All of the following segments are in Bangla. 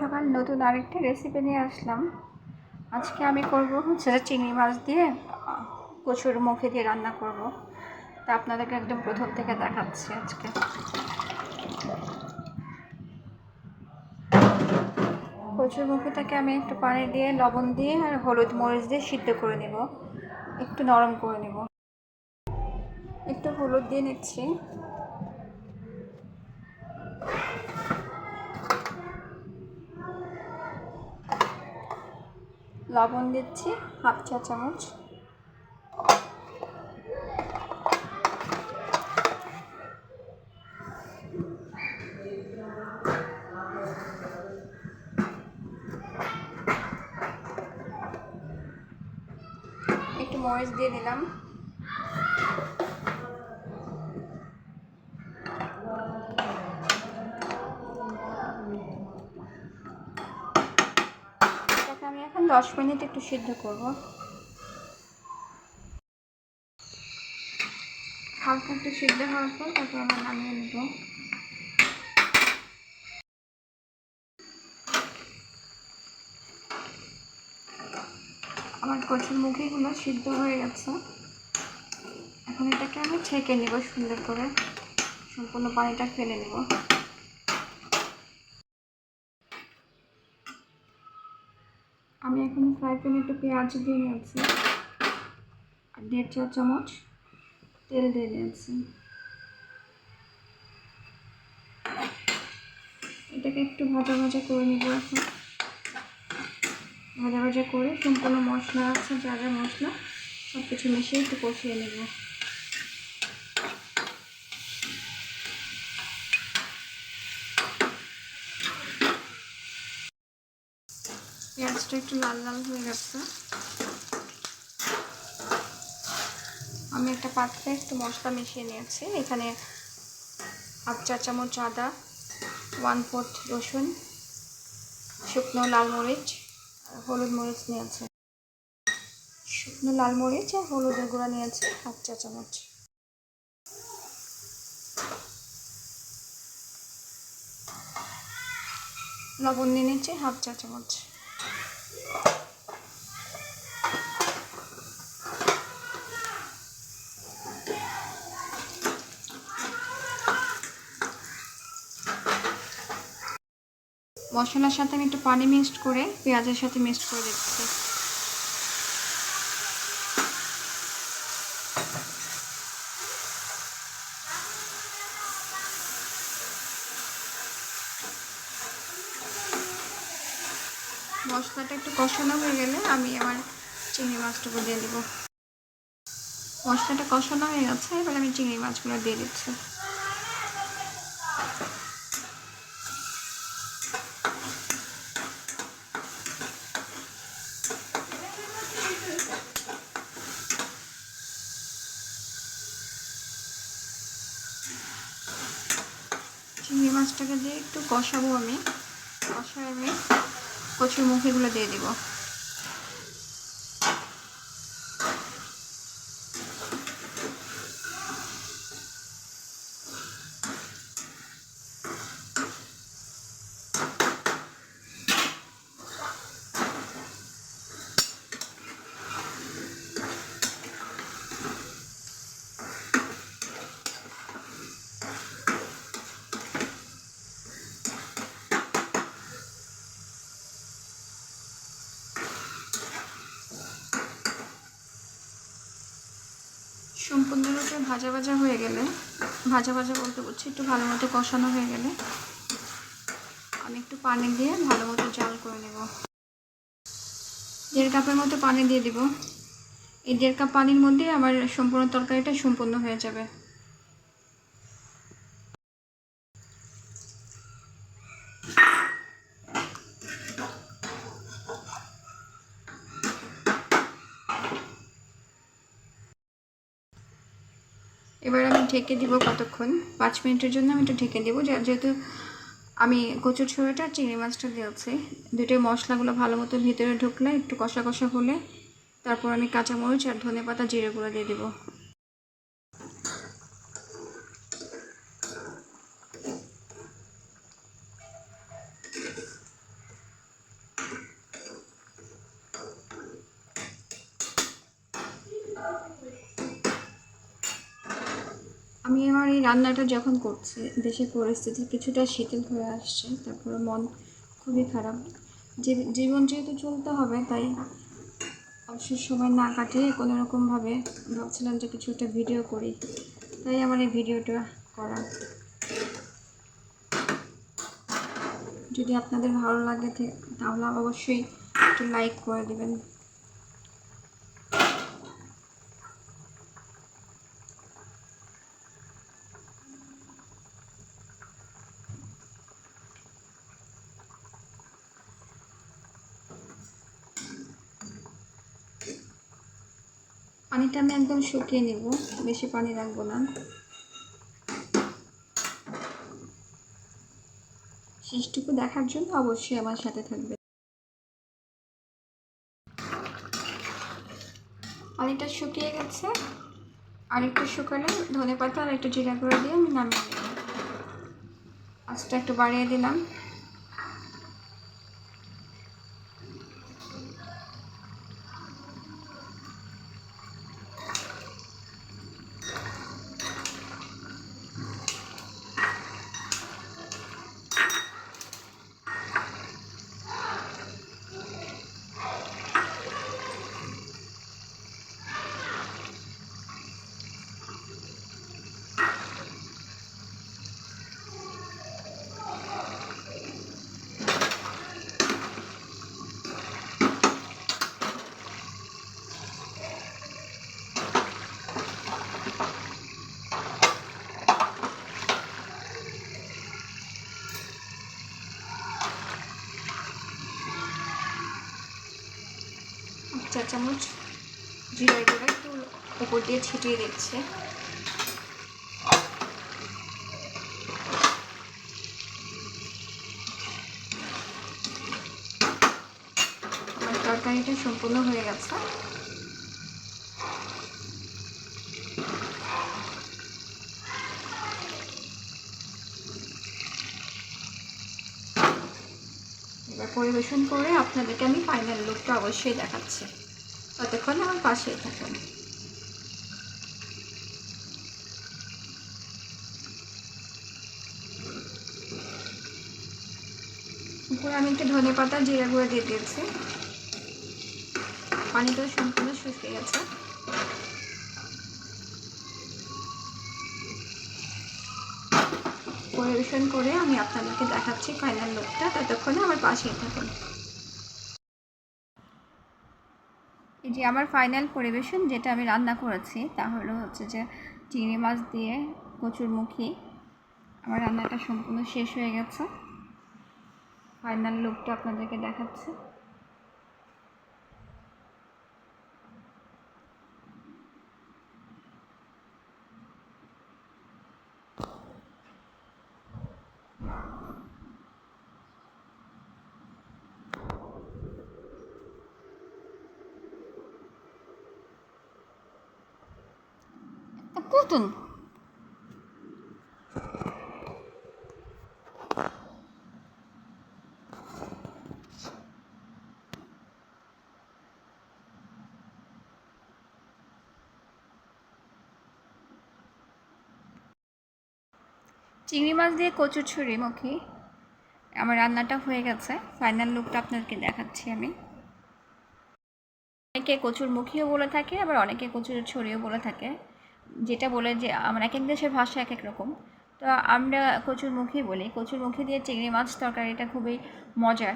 সকাল নতুন আরেকটি রেসিপি নিয়ে আসলাম। আজকে আমি করব হচ্ছে চিংড়ি মাছ দিয়ে কচুর মুখে দিয়ে রান্না করব। তা আপনাদেরকে একদম প্রথম থেকে দেখাচ্ছি। আজকে কচুর মুখেটাকে আমি একটু পানি দিয়ে লবণ দিয়ে আর হলুদ মরিচ দিয়ে সিদ্ধ করে নেব, একটু নরম করে নেব। একটু হলুদ দিয়ে নিচ্ছি, লবণ দিচ্ছি হাফ চা চামচ, একটু মরিচ দিয়ে দিলাম, এটাকে আমি এখন 10 মিনিট একটু সিদ্ধ করব। হালকা একটু সিদ্ধ হওয়ার পর তাকে আমরা নামিয়ে নেব। আমার কচুর মুখিগুলো সিদ্ধ হয়ে গেছে। এখন এটাকে আমি ছেঁকে নেব সুন্দর করে, সম্পূর্ণ পানিটা ফেলে নেব। আমি এখন ফ্রাই প্যানে একটু পেঁয়াজ দিয়ে নিয়েছি আর 1.5 চা চামচ তেল দিয়ে নিয়েছি। এটাকে একটু ভাজা ভাজা করে নিব। এখন ভাজা ভাজা করে সম্পূর্ণ মশলা আছে, যা যা মশলা সব কিছু মিশিয়ে একটু কষিয়ে নেব। পেঁয়াজটা একটু লাল লাল হয়ে গেছে। আমি একটা পাত্রে একটু মশলা মিশিয়ে নিয়েছি। এখানে হাফ চা চামচ আদা, 1/4 রসুন, শুকনো লাল মরিচ আর হলুদ মরিচ নিয়েছে। শুকনো লাল মরিচ আর হলুদের গুঁড়া নিয়েছি হাফ চা চামচ। লবণ নিয়ে নিচ্ছি হাফ চা চামচ। মশলার সাথে আমি একটু পানি মিক্সড করে পেঁয়াজের সাথে মিক্সড করে দিচ্ছি। মশলাটা একটু কষানো হয়ে গেলে আমি আমার চিংড়ি মাছটুকু দিয়ে দেবো। মশলাটা কষানো হয়ে গেছে, এবার আমি চিংড়ি মাছগুলো দিয়ে দিচ্ছি। চিংড়ি মাছটাকে দিয়ে একটু কষাবো। আমি কচুর মুখিগুলো দিয়ে দিব। সম্পূর্ণরূপে ভাজা ভাজা হয়ে গেলে, ভাজা ভাজা বলতে বলছি একটু ভালো মতো কষানো হয়ে গেলে আমি একটু পানি দিয়ে ভালো মতো জাল করে নেব। 1.5 কাপের মতো পানি দিয়ে দিব। এই 1.5 কাপ পানির মধ্যে আমার সম্পূর্ণ তরকারিটা সম্পূর্ণ হয়ে যাবে। এবার আমি ঢেকে দিব কতক্ষণ, 5 মিনিটের জন্য আমি একটু ঢেকে দেবো। যেহেতু আমি কচুর ছোড়াটা চিংড়ি মাছটা দিয়েছি, দুটোই মশলাগুলো ভালো মতো ভিতরে ঢুকলে একটু কষা কষা হলে তারপর আমি কাঁচামরিচ আর ধনেপাতা জিরে গুঁড়ো দিয়ে দেবো। আমি আমার এই রান্নাটা যখন করছি, দেশের পরিস্থিতি কিছুটা শিথিল হয়ে আসছে, তারপরে মন খুবই খারাপ। যে জীবন যেহেতু চলতে হবে, তাই অবসর সময় না কাটিয়ে কোনো রকমভাবে ভাবছিলাম যে কিছু একটা ভিডিও করি, তাই আমার এই ভিডিওটা করা। যদি আপনাদের ভালো লাগে তাহলে অবশ্যই একটু লাইক করে দেবেন। পানিটা আমি একদম শুকিয়ে নেব, বেশি পানি রাখবো না। শেষটুকু দেখার জন্য অবশ্যই আমার সাথে থাকবে। পানিটা শুকিয়ে গেছে, আর একটু শুকালে ধনেপাতা আর একটু জিরা গুঁড়ো দিয়ে আমি নামিয়ে নেব। আঁচটা একটু বাড়িয়ে দিলাম। চা চামচ জিরার গুঁড়া একটু উপর দিয়ে ছিটিয়ে দিচ্ছে। আমার তরকারিটা সম্পূর্ণ হয়ে গেছে। এবার পরিবেশন করে আপনাদেরকে আমি ফাইনাল লুকটা অবশ্যই দেখাচ্ছি, ততক্ষণ আমার পাশেই থাকুন। উপরে আমি একটু ধনেপাতা জিরা গুঁড়ো দিয়ে দিয়েছি। পানিটা সম্পূর্ণ শুকিয়ে গেছে। পরিবেশন করে আমি আপনাদেরকে দেখাচ্ছি ফাইনাল লুকটা, ততক্ষণে আমার পাশেই থাকুন। এই যে আমার ফাইনাল পরিবেশন, যেটা আমি রান্না করেছি তা হচ্ছে যে চিংড়ি মাছ দিয়ে কচুরমুখী। আমার রান্নাটা সম্পূর্ণ শেষ হয়ে গেছে। ফাইনাল লুকটা আপনাদেরকে দেখাচ্ছি। কতন চিংড়ি মাছ দিয়ে কচুরমুখী আমার রান্নাটা হয়ে গেছে। ফাইনাল লুকটা আপনাদেরকে দেখাচ্ছি আমি। অনেকে কচুরমুখীও বলে থাকে, আবার অনেকে কচুরছড়িও বলে থাকে, যেটা বলে যে আমার এক এক দেশের ভাষা এক এক রকম। তো আমরা কচুরমুখী বলি। কচুরমুখী দিয়ে চিংড়ি মাছ তরকারিটা খুবই মজার।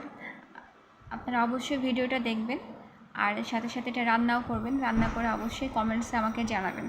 আপনারা অবশ্যই ভিডিওটা দেখবেন, আর সাথে সাথে এটা রান্নাও করবেন। রান্না করে অবশ্যই কমেন্টসে আমাকে জানাবেন।